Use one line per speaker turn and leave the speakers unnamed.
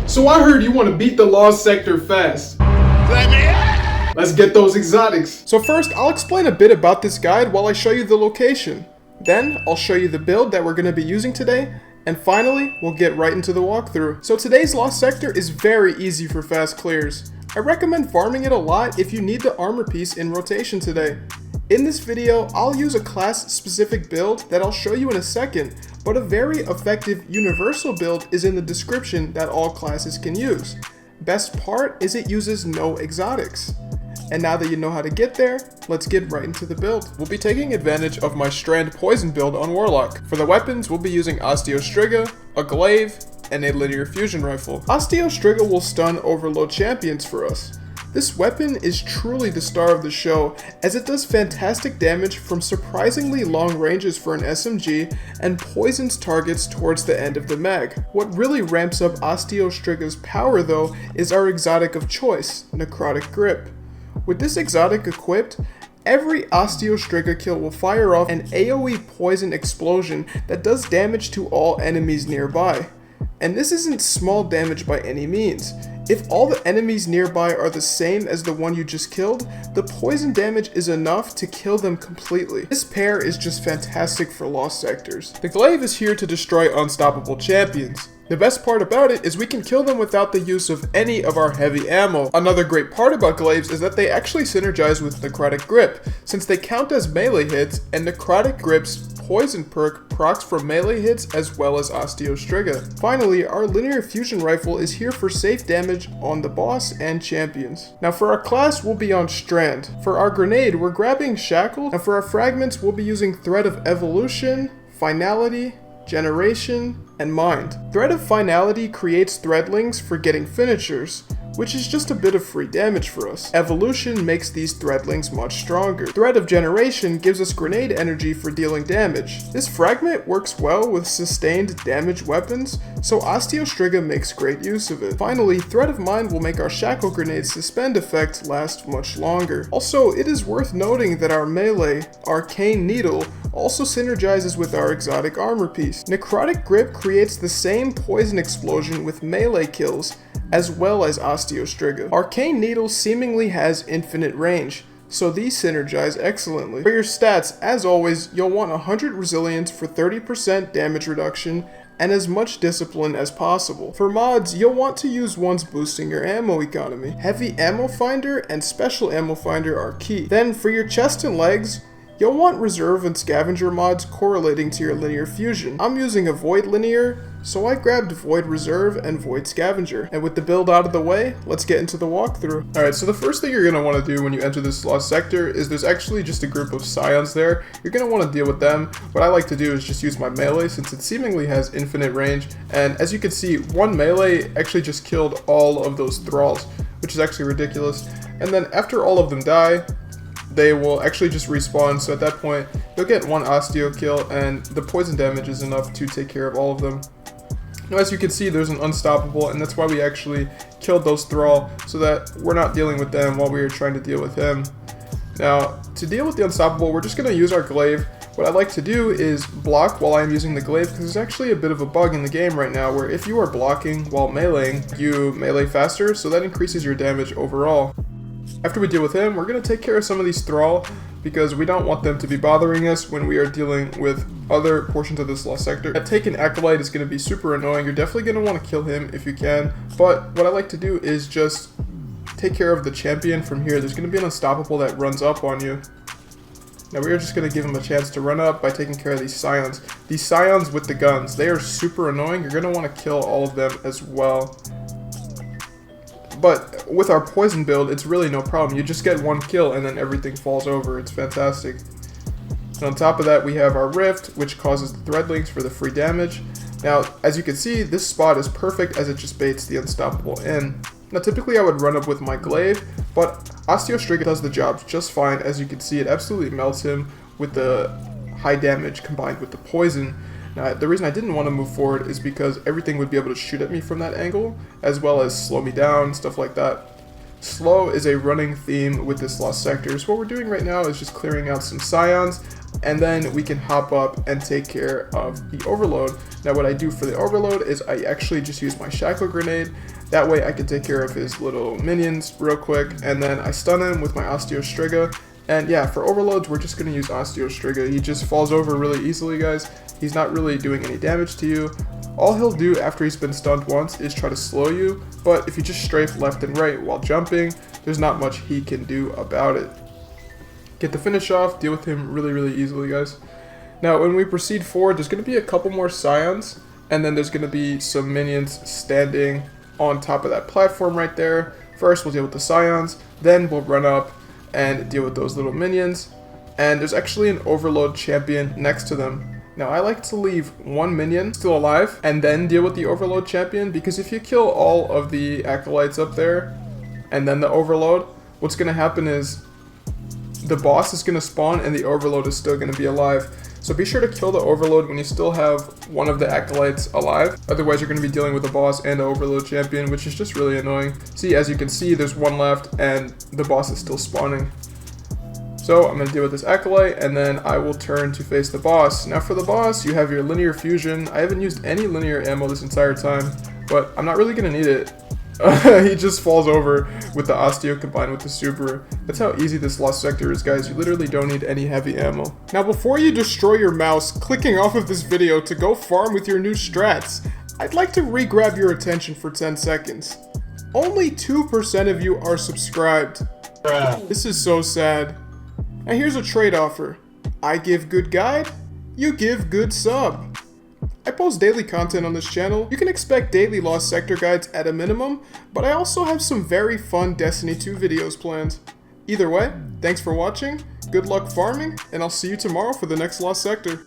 So I heard you want to beat the Lost Sector fast. Let's get those exotics. So first, I'll explain a bit about this guide while I show you the location. Then, I'll show you the build that we're going to be using today. And finally, we'll get right into the walkthrough. So today's Lost Sector is very easy for fast clears. I recommend farming it a lot if you need the armor piece in rotation today. In this video, I'll use a class-specific build that I'll show you in a second, but a very effective universal build is in the description that all classes can use. Best part is it uses no exotics. And now that you know how to get there, let's get right into the build. We'll be taking advantage of my Strand Poison build on Warlock. For the weapons, we'll be using Osteostriga, a Glaive, and a Linear Fusion Rifle. Osteostriga will stun Overload champions for us. This weapon is truly the star of the show, as it does fantastic damage from surprisingly long ranges for an SMG and poisons targets towards the end of the mag. What really ramps up Osteostriga's power though is our exotic of choice, Necrotic Grip. With this exotic equipped, every Osteostriga kill will fire off an AoE poison explosion that does damage to all enemies nearby. And this isn't small damage by any means. If all the enemies nearby are the same as the one you just killed, the poison damage is enough to kill them completely. This pair is just fantastic for Lost Sectors. The Glaive is here to destroy unstoppable champions. The best part about it is we can kill them without the use of any of our heavy ammo. Another great part about Glaives is that they actually synergize with Necrotic Grip, since they count as melee hits, and Necrotic Grip's poison perk procs from melee hits as well as Osteostriga. Finally, our Linear Fusion Rifle is here for safe damage on the boss and champions. Now for our class, we'll be on Strand. For our grenade, we're grabbing Shackle, and for our fragments, we'll be using Thread of Evolution, Finality, Generation, and Mind. Thread of Finality creates threadlings for getting finishers, which is just a bit of free damage for us. Evolution makes these threadlings much stronger. Thread of Generation gives us grenade energy for dealing damage. This fragment works well with sustained damage weapons, so Osteostriga makes great use of it. Finally, Thread of Mind will make our Shackle Grenade's suspend effect last much longer. Also, it is worth noting that our melee, Arcane Needle, also synergizes with our exotic armor piece. Necrotic Grip creates the same poison explosion with melee kills, as well as Osteostriga. Arcane Needle seemingly has infinite range, so these synergize excellently. For your stats, as always, you'll want 100 resilience for 30% damage reduction and as much discipline as possible. For mods, you'll want to use ones boosting your ammo economy. Heavy Ammo Finder and Special Ammo Finder are key. Then for your chest and legs, you'll want Reserve and Scavenger mods correlating to your Linear Fusion. I'm using a Void Linear, so I grabbed Void Reserve and Void Scavenger. And with the build out of the way, let's get into the walkthrough. Alright, so the first thing you're going to want to do when you enter this Lost Sector is there's actually just a group of Scions there. You're going to want to deal with them. What I like to do is just use my melee since it seemingly has infinite range. And as you can see, one melee actually just killed all of those thralls, which is actually ridiculous. And then after all of them die, they will actually just respawn, so at that point, you'll get one Osteo kill, and the poison damage is enough to take care of all of them. Now as you can see, there's an Unstoppable, and that's why we actually killed those Thrall, so that we're not dealing with them while we are trying to deal with him. Now, to deal with the Unstoppable, we're just going to use our Glaive. What I like to do is block while I'm using the Glaive, because there's actually a bit of a bug in the game right now, where if you are blocking while meleeing, you melee faster, so that increases your damage overall. After we deal with him, we're going to take care of some of these Thrall, because we don't want them to be bothering us when we are dealing with other portions of this Lost Sector. A Taken Acolyte is going to be super annoying. You're definitely going to want to kill him if you can, but what I like to do is just take care of the champion from here. There's going to be an Unstoppable that runs up on you. Now we are just going to give him a chance to run up by taking care of these Scions. These Scions with the guns, they are super annoying. You're going to want to kill all of them as well. But with our poison build, it's really no problem. You just get one kill and then everything falls over. It's fantastic. And on top of that, we have our Rift, which causes the Threadlings for the free damage. Now, as you can see, this spot is perfect as it just baits the Unstoppable in. Now, typically I would run up with my Glaive, but Osteostriga does the job just fine. As you can see, it absolutely melts him with the high damage combined with the poison. Now, the reason I didn't want to move forward is because everything would be able to shoot at me from that angle, as well as slow me down, stuff like that. Slow is a running theme with this Lost Sector, so what we're doing right now is just clearing out some Scions, and then we can hop up and take care of the Overload. Now what I do for the Overload is I actually just use my Shackle Grenade, That way I can take care of his little minions real quick, and then I stun him with my Osteostriga. And yeah, for overloads, we're just going to use Osteostriga. He just falls over really easily, guys. He's not really doing any damage to you. All he'll do after he's been stunned once is try to slow you, but if you just strafe left and right while jumping, there's not much he can do about it. Get the finish off, deal with him really easily, guys. Now, when we proceed forward, there's going to be a couple more Scions, and then there's going to be some minions standing on top of that platform right there. First, we'll deal with the Scions, then we'll run up and deal with those little minions. And there's actually an overload champion next to them. Now, I like to leave one minion still alive and then deal with the overload champion, because if you kill all of the acolytes up there and then the overload, what's going to happen is the boss is going to spawn and the overload is still going to be alive. So be sure to kill the overload when you still have one of the acolytes alive. Otherwise, you're going to be dealing with a boss and an overload champion, which is just really annoying. See, as you can see, there's one left and the boss is still spawning. So I'm going to deal with this acolyte, and then I will turn to face the boss. Now for the boss, you have your linear fusion. I haven't used any linear ammo this entire time, but I'm not really going to need it. He just falls over with the Osteo combined with the Subaru. That's how easy this Lost Sector is, guys. You literally don't need any heavy ammo. Now before you destroy your mouse clicking off of this video to go farm with your new strats, I'd like to re-grab your attention for 10 seconds. Only 2% of you are subscribed. This is so sad. Now here's a trade offer. I give good guide, you give good sub. I post daily content on this channel. You can expect daily Lost Sector guides at a minimum, but I also have some very fun Destiny 2 videos planned. Either way, thanks for watching, good luck farming, and I'll see you tomorrow for the next Lost Sector.